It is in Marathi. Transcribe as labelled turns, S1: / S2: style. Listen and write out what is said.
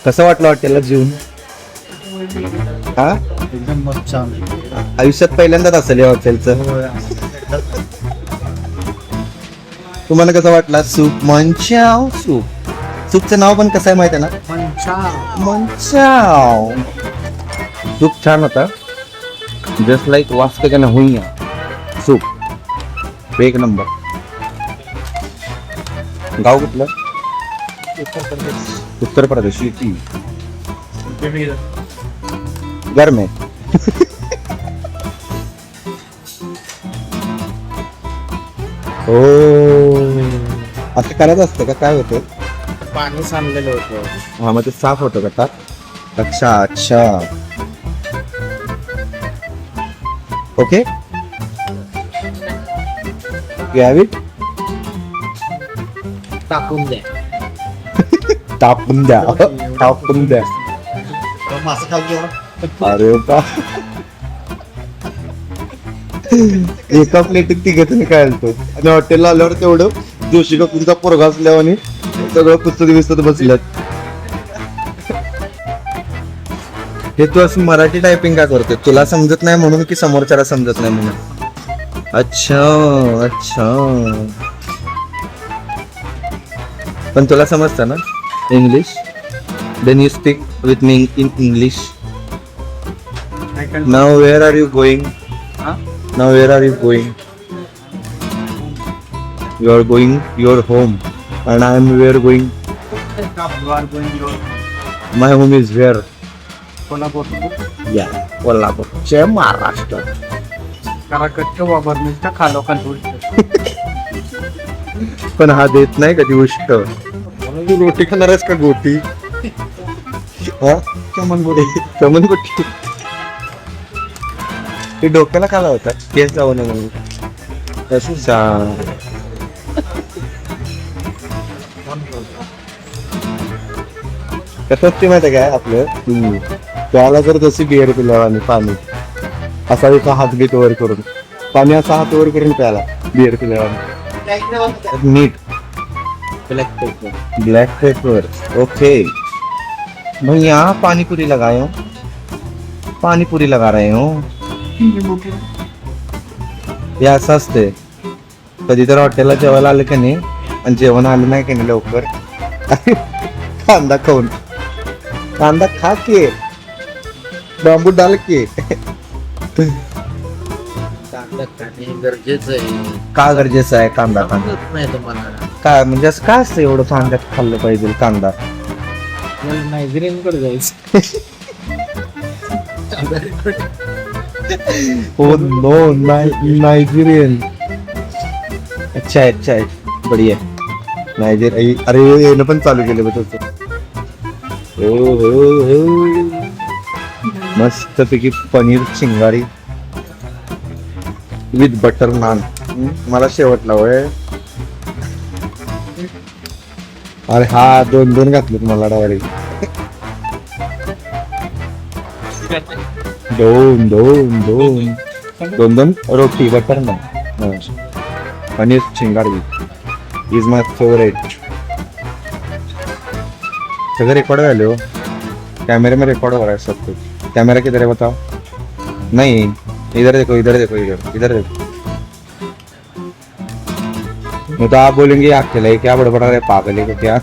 S1: कसं वाटलं हॉटेलला जेवून? हा
S2: एकदम मस्त छान.
S1: आयुष्यात पहिल्यांदाच असेल या हॉटेलचं. तुम्हाला कसं वाटला सूप? मंचाव सूप. सूपचं नाव पण कसं आहे माहिती आहे ना? मंचाव. सूप छान होता. जस्ट लाईक वास्ते का नाही सूप एक नंबर. गाव कुठलं? उत्तर प्रदेश. घर में हो असं करायचं असतं का? काय होतं?
S2: पाणी सांडलेलं होतं.
S1: हा मग ते साफ होतं का? अच्छा अच्छा ओके. इट
S2: टाकून द्या.
S1: टाकून द्या. टाकून द्या.
S2: मासा खाऊ.
S1: अरे बा एका प्लेटीत तिघांनी काय आणतो आणि हॉटेलला आल्यावर तेवढं जोशी काकूंचा पोरगा असल्यावर सगळं पुस्तक विस्तत बसल्यात. हे तू असं मराठी टायपिंग का करतोय? तुला समजत नाही म्हणून की समोरच्याला समजत नाही म्हणून? अच्छा अच्छा पण तुला समजतं ना English? Then you speak with me in English. Now where are you going? Now where are you going? You are going your home and I am where going? My home is where?
S2: Kolhapur.
S1: Yeah, Kolhapur. चे महाराष्ट्र.
S2: कराकटच्या वापरण्याच्या खालोखाल.
S1: पण हा देत नाही कधी उष्ट. तू रोटी खाणार आहेस का गोटी? हा
S2: चमन बोल.
S1: चमन गोटी. ते डोक्याला खाला होता केस जाऊ नये म्हणून. कसं ते माहिती काय आपलं त्याला जर जशी बिअर पिल्यावर आणि पाणी असा एका हात घेत वर करून पाणी असा हात वर करून प्याला बिअर पिल्यावर मीठ ब्लैक पेपर ओके. भैया पानी पूरी लगाए हो. पानी पूरी लगा रहे हो. हे असं असते कधी तर हॉटेलला जेवायला आलं की नाही आणि जेवण आलं नाही की नाही लवकर कांदा खाऊन कांदा खा के बांबू डाल के.
S2: गरजेचं आहे.
S1: का गरजेचं आहे कांदा खाणं?
S2: नाही तुम्हाला
S1: काय म्हणजे असं काय असतं एवढं कांद्यात खाल्लं पाहिजे कांदा?
S2: नायजेरियनकडे जायचं.
S1: Oh no Nigerian. अच्छा आहे अच्छा आहे बढिया. नायजेरिया अरे येणं पण चालू केलं बघ तसं. हो हो हो मस्त पैकी पनीर चिंगारी विथ बटर नान. मला शेवटला होय. अरे हा दोन दोन घातलेत मला डावारी. दोन दोन दोन दोन दोन रोटी बटर नान पनीर चिंगारी इज माय फेवरेट. सगळं रिकॉर्ड झाले हो. कैमरे में रिकॉर्ड हो रहा है सब कुछ. कैमरा किधर है बताओ? नहीं इधर देखो इधर देखो इधर इधर देखो. मैं तो आप बोलेंगे अकेला है क्या बड़बड़ा रहे पागल है क्या?